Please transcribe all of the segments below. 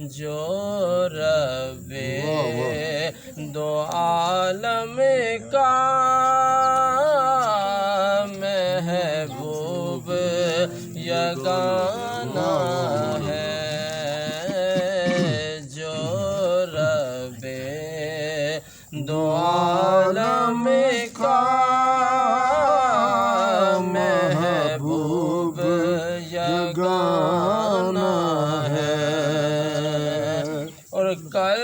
جو رب دو عالم کا محبوب یگانہ ہے، جو رب دو عالم کا محبوب یگانہ ہے۔ اور کل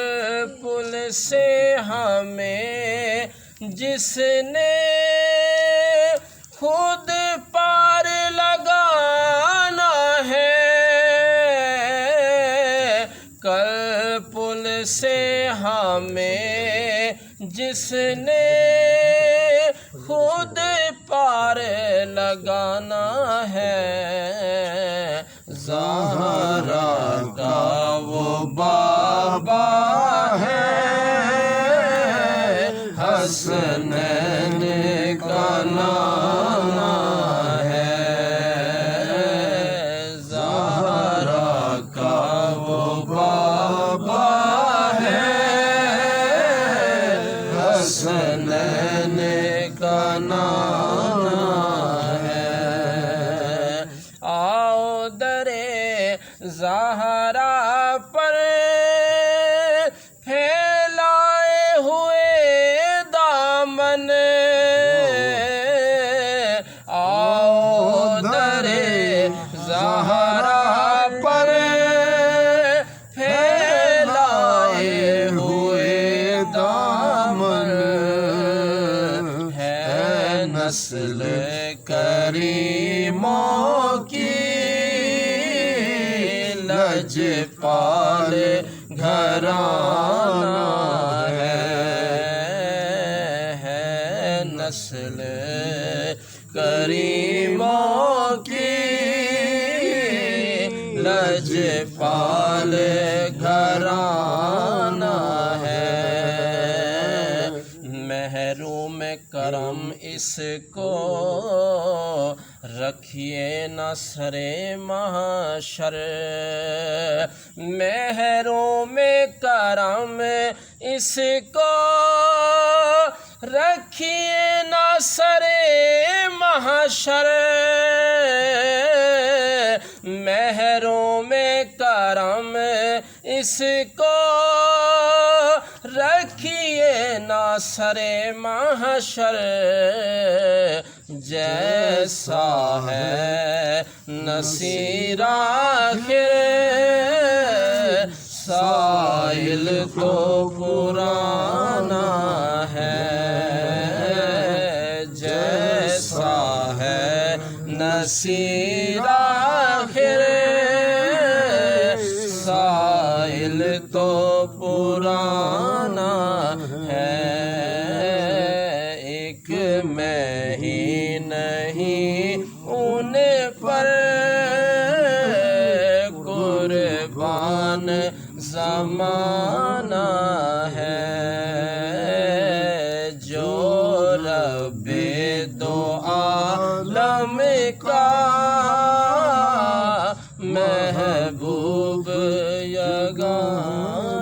پل سے ہمیں جس نے خود پار لگانا ہے، کل پل سے ہمیں جس نے خود پار لگانا ہے، زہرا کا وہ بابا ہے، حسنین کا نانا ہے، زہرا کا وہ بابا ہے، حسنین کا نانا ہے۔ آؤ درے زہرا پر پھیلائے ہوئے دامن، آؤ درے زہرا پر پھیلائے ہوئے دامن، ہے نسل کریموں کی لجپال گھرانہ ہے نسل کریموں کی لجپال گھرانہ ہے، محروم کرم اس کو رکھیے نہ سر محشر، محروم کرم اس کو رکھیے نہ سر محشر، محروم کرم اس کو رکھیے نہ سر محشر، جیسا ہے نصیر آخر سائل تو پرانا ہے، جیسا ہے نصیر آخر سائل تو پرانا ہے، ایک میں ہی نہیں ان پر قربان زمانہ ہے، جو رب دو عالم کا محبوب یگانہ